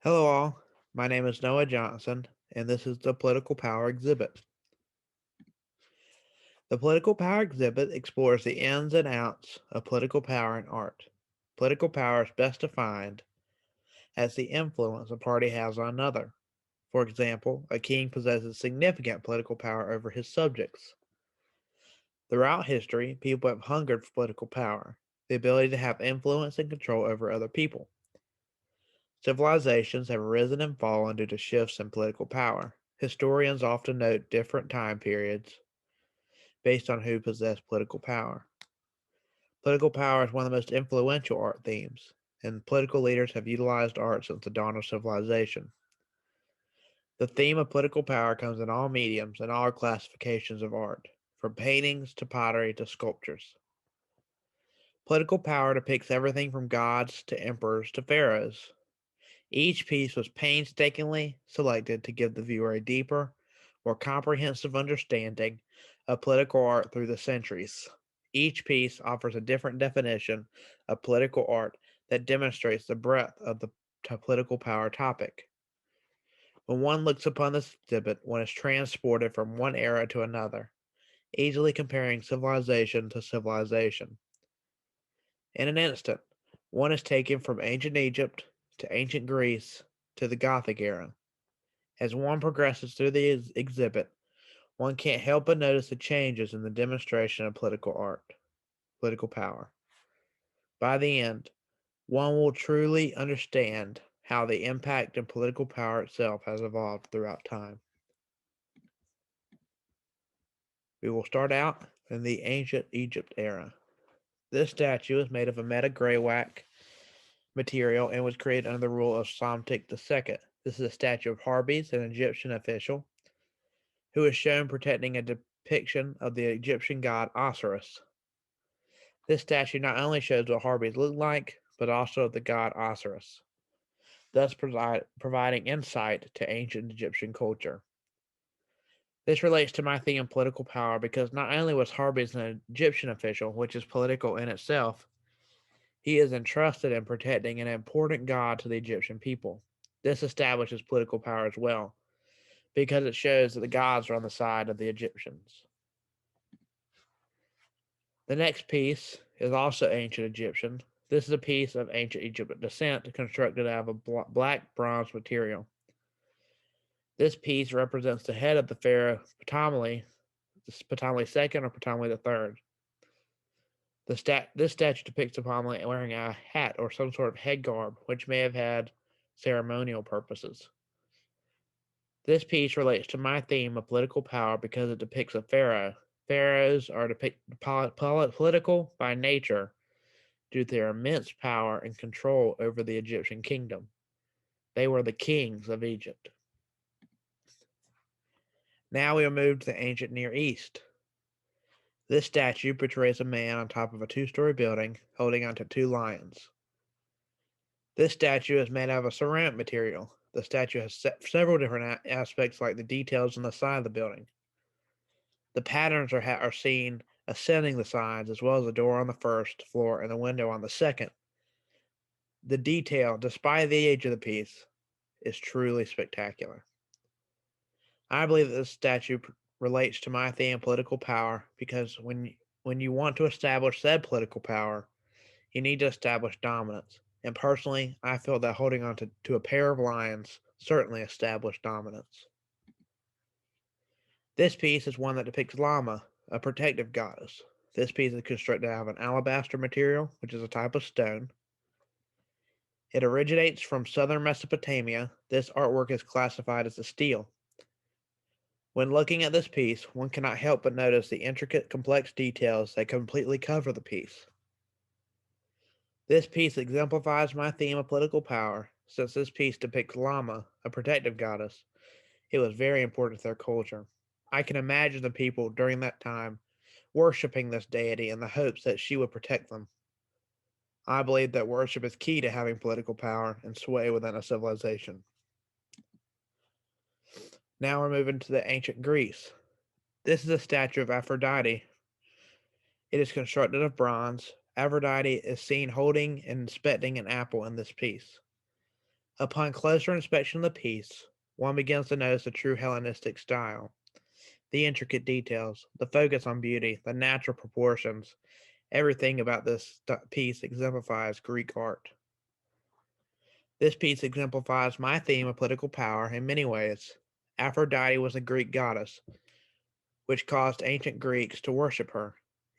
Hello, all. My name is Noah Johnson, and this is the Political Power Exhibit. The Political Power Exhibit explores the ins and outs of political power in art. Political power is best defined as the influence a party has on another. For example, a king possesses significant political power over his subjects. Throughout history, people have hungered for political power, the ability to have influence and control over other people. Civilizations have risen and fallen due to shifts in political power. Historians often note different time periods based on who possessed political power. Political power is one of the most influential art themes, and political leaders have utilized art since the dawn of civilization. The theme of political power comes in all mediums and all classifications of art, from paintings to pottery to sculptures. Political power depicts everything from gods to emperors to pharaohs. Each piece was painstakingly selected to give the viewer a deeper, more comprehensive understanding of political art through the centuries. Each piece offers a different definition of political art that demonstrates the breadth of the political power topic. When one looks upon this exhibit, one is transported from one era to another, easily comparing civilization to civilization. In an instant, one is taken from ancient Egypt to ancient Greece to the Gothic era. As one progresses through the exhibit, one can't help but notice the changes in the demonstration of political art, political power. By the end, one will truly understand how the impact and political power itself has evolved throughout time. We will start out in the ancient Egypt era. This statue is made of a meta-greywack material and was created under the rule of Psamtik II. This is a statue of Harbys, an Egyptian official, who is shown protecting a depiction of the Egyptian god Osiris. This statue not only shows what Harbys look like, but also of the god Osiris, thus providing insight to ancient Egyptian culture. This relates to my theme of political power because not only was Harbys an Egyptian official, which is political in itself, he is entrusted in protecting an important god to the Egyptian people. This establishes political power as well, because it shows that the gods are on the side of the Egyptians. The next piece is also ancient Egyptian. This is a piece of ancient Egyptian descent constructed out of a black bronze material. This piece represents the head of the pharaoh Ptolemy, Ptolemy II or Ptolemy III. This statue depicts Ptolemy wearing a hat or some sort of head garb, which may have had ceremonial purposes. This piece relates to my theme of political power because it depicts a pharaoh. Pharaohs are political by nature due to their immense power and control over the Egyptian kingdom. They were the kings of Egypt. Now we are moved to the ancient Near East. This statue portrays a man on top of a two-story building holding onto two lions. This statue is made out of a ceramic material. The statue has several different aspects like the details on the side of the building. The patterns are seen ascending the sides as well as the door on the first floor and the window on the second. The detail, despite the age of the piece, is truly spectacular. I believe that this statue relates to my theme of political power because when you want to establish said political power, you need to establish dominance. And personally, I feel that holding on to a pair of lions certainly established dominance. This piece is one that depicts Lama, a protective goddess. This piece is constructed out of an alabaster material, which is a type of stone. It originates from southern Mesopotamia. This artwork is classified as a stele. When looking at this piece, one cannot help but notice the intricate, complex details that completely cover the piece. This piece exemplifies my theme of political power. Since this piece depicts Lama, a protective goddess, it was very important to their culture. I can imagine the people during that time worshiping this deity in the hopes that she would protect them. I believe that worship is key to having political power and sway within a civilization. Now we're moving to the ancient Greece. This is a statue of Aphrodite. It is constructed of bronze. Aphrodite is seen holding and inspecting an apple in this piece. Upon closer inspection of the piece, one begins to notice the true Hellenistic style, the intricate details, the focus on beauty, the natural proportions. Everything about this piece exemplifies Greek art. This piece exemplifies my theme of political power in many ways. Aphrodite was a Greek goddess, which caused ancient Greeks to worship her.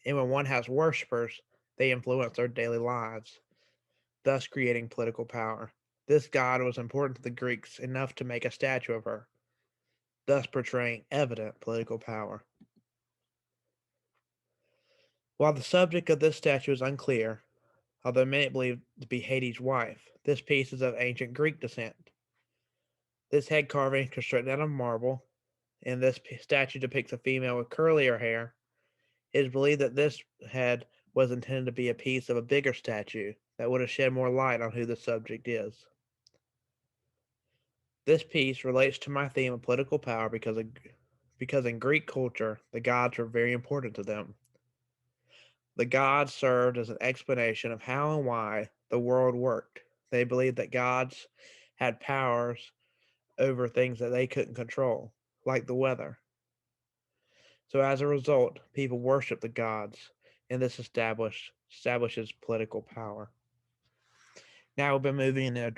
And when one has worshippers, they influence their daily lives, thus creating political power. This god was important to the Greeks enough to make a statue of her, thus portraying evident political power. While the subject of this statue is unclear, although many believe to be Hades' wife, this piece is of ancient Greek descent. This head carving, constructed out of marble, and this statue depicts a female with curlier hair. It is believed that this head was intended to be a piece of a bigger statue that would have shed more light on who the subject is. This piece relates to my theme of political power because in Greek culture, the gods were very important to them. The gods served as an explanation of how and why the world worked. They believed that gods had powers over things that they couldn't control, like the weather. So as a result, people worship the gods, and this establishes political power. Now we've been moving in an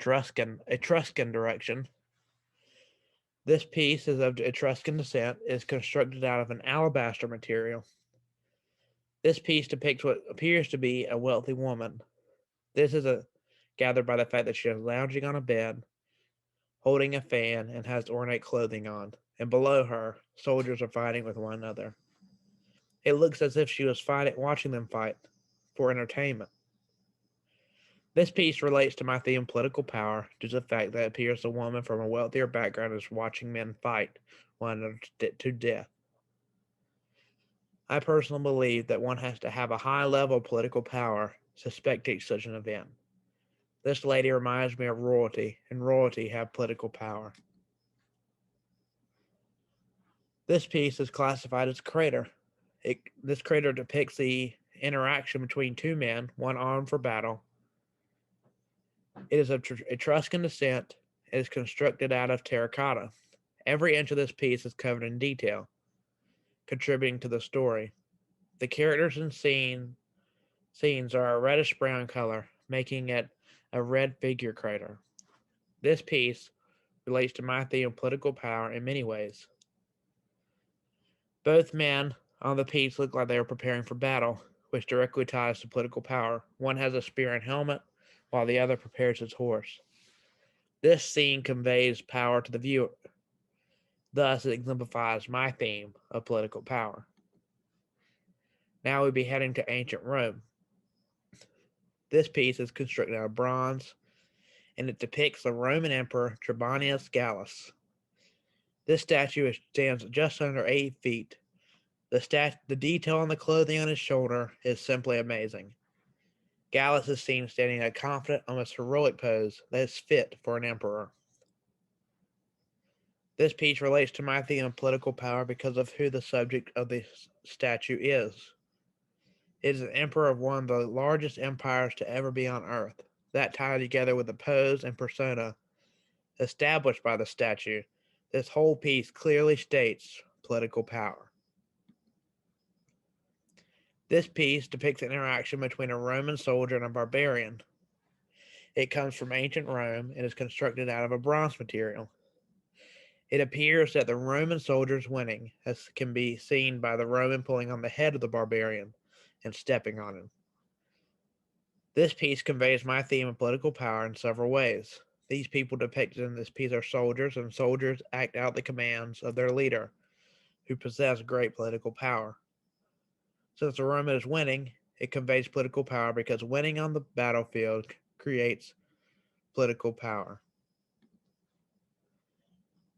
Etruscan direction. This piece is of Etruscan descent, is constructed out of an alabaster material. This piece depicts what appears to be a wealthy woman. This is gathered by the fact that she is lounging on a bed, holding a fan, and has ornate clothing on. And below her, soldiers are fighting with one another. It looks as if she was watching them fight for entertainment. This piece relates to my theme of political power due to the fact that it appears a woman from a wealthier background is watching men fight one another to death. I personally believe that one has to have a high level of political power to spectate such an event. This lady reminds me of royalty, and royalty have political power. This piece is classified as crater. This crater depicts the interaction between two men, one armed for battle. It is of Etruscan descent. It is constructed out of terracotta. Every inch of this piece is covered in detail, contributing to the story. The characters and scenes are a reddish brown color, making it a red figure crater. This piece relates to my theme of political power in many ways. Both men on the piece look like they are preparing for battle, which directly ties to political power. One has a spear and helmet, while the other prepares his horse. This scene conveys power to the viewer. Thus, it exemplifies my theme of political power. Now we'll be heading to ancient Rome. This piece is constructed out of bronze, and it depicts the Roman Emperor Trebonius Gallus. This statue stands just under 8 feet. The detail on the clothing on his shoulder is simply amazing. Gallus is seen standing in a confident, almost heroic pose that is fit for an emperor. This piece relates to my theme of political power because of who the subject of the statue is. It is an emperor of one of the largest empires to ever be on Earth. That tied together with the pose and persona established by the statue, this whole piece clearly states political power. This piece depicts an interaction between a Roman soldier and a barbarian. It comes from ancient Rome and is constructed out of a bronze material. It appears that the Roman soldier is winning, as can be seen by the Roman pulling on the head of the barbarian and stepping on him. This piece conveys my theme of political power in several ways. These people depicted in this piece are soldiers, and soldiers act out the commands of their leader, who possess great political power. Since the Roman is winning, it conveys political power because winning on the battlefield creates political power.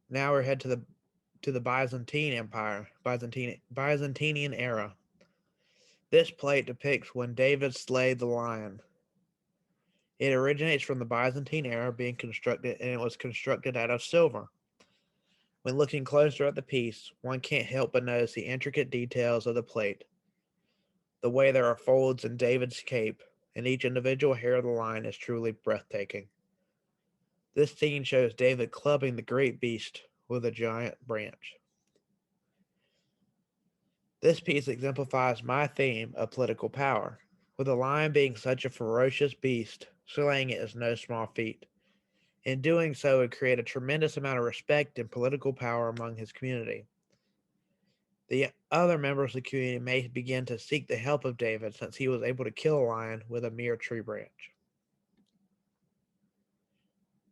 Now we're head to the Byzantine Empire, Byzantinian era. This plate depicts when David slayed the lion. It originates from the Byzantine era being constructed, and it was constructed out of silver. When looking closer at the piece, one can't help but notice the intricate details of the plate. The way there are folds in David's cape, and each individual hair of the lion is truly breathtaking. This scene shows David clubbing the great beast with a giant branch. This piece exemplifies my theme of political power, with the lion being such a ferocious beast, slaying it is no small feat. In doing so, it created a tremendous amount of respect and political power among his community. The other members of the community may begin to seek the help of David since he was able to kill a lion with a mere tree branch.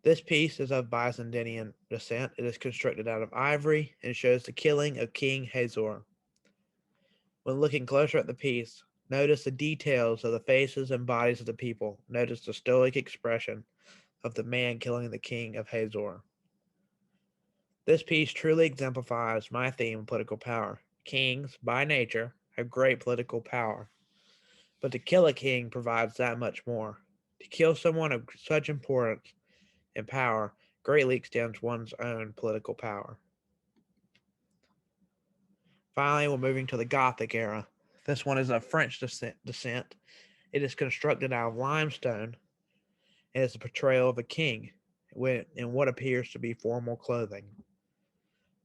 This piece is of Byzantine descent. It is constructed out of ivory and shows the killing of King Hazor. When looking closer at the piece, notice the details of the faces and bodies of the people. Notice the stoic expression of the man killing the king of Hazor. This piece truly exemplifies my theme of political power. Kings, by nature, have great political power, but to kill a king provides that much more. To kill someone of such importance and power greatly extends one's own political power. Finally, we're moving to the Gothic era. This one is of French descent. It is constructed out of limestone and is a portrayal of a king in what appears to be formal clothing.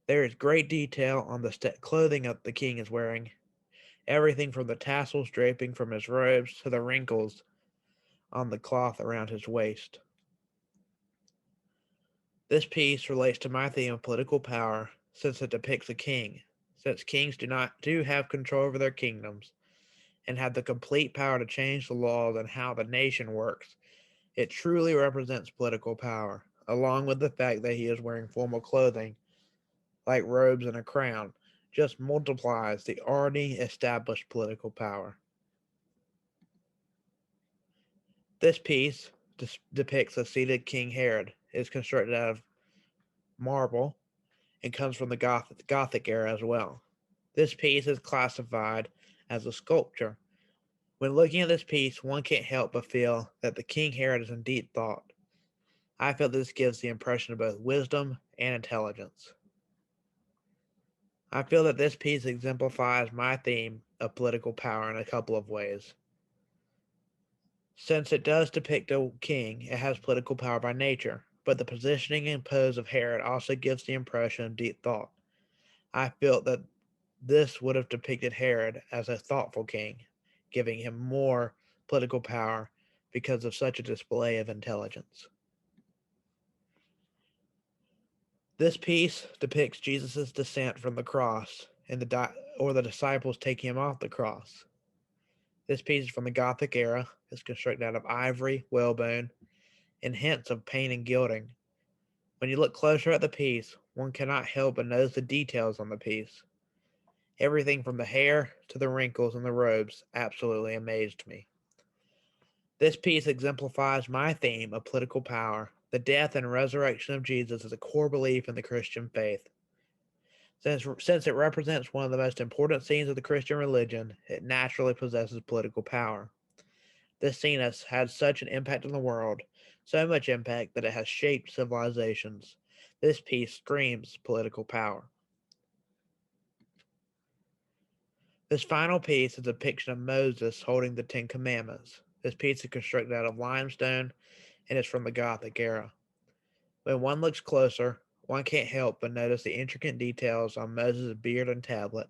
There is great detail on the clothing that the king is wearing, everything from the tassels draping from his robes to the wrinkles on the cloth around his waist. This piece relates to my theme of political power since it depicts a king. Since kings do have control over their kingdoms and have the complete power to change the laws and how the nation works, it truly represents political power, along with the fact that he is wearing formal clothing like robes and a crown, just multiplies the already established political power. This piece depicts a seated King Herod. It is constructed out of marble and comes from the Gothic era as well. This piece is classified as a sculpture. When looking at this piece, one can't help but feel that the King Herod is indeed thought. I feel this gives the impression of both wisdom and intelligence. I feel that this piece exemplifies my theme of political power in a couple of ways. Since it does depict a king, it has political power by nature, but the positioning and pose of Herod also gives the impression of deep thought. I felt that this would have depicted Herod as a thoughtful king, giving him more political power because of such a display of intelligence. This piece depicts Jesus' descent from the cross and the disciples taking him off the cross. This piece is from the Gothic era. It's constructed out of ivory, whalebone, and hints of paint and gilding. When you look closer at the piece, one cannot help but notice the details on the piece. Everything from the hair to the wrinkles in the robes absolutely amazed me. This piece exemplifies my theme of political power. The death and resurrection of Jesus is a core belief in the Christian faith. Since it represents one of the most important scenes of the Christian religion, it naturally possesses political power. This scene has had such an impact on the world, so much impact that it has shaped civilizations. This piece screams political power. This final piece is a depiction of Moses holding the Ten Commandments. This piece is constructed out of limestone and is from the Gothic era. When one looks closer, one can't help but notice the intricate details on Moses' beard and tablet.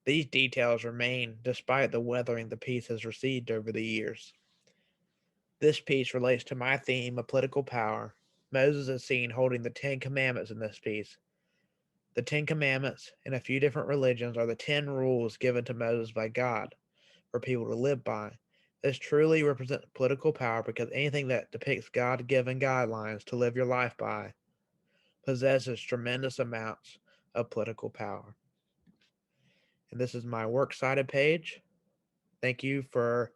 These details remain despite the weathering the piece has received over the years. This piece relates to my theme of political power. Moses is seen holding the Ten Commandments in this piece. The Ten Commandments in a few different religions are the 10 rules given to Moses by God for people to live by. This truly represents political power because anything that depicts God given guidelines to live your life by possesses tremendous amounts of political power. And this is my works cited page. Thank you for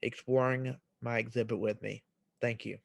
exploring my exhibit with me. Thank you.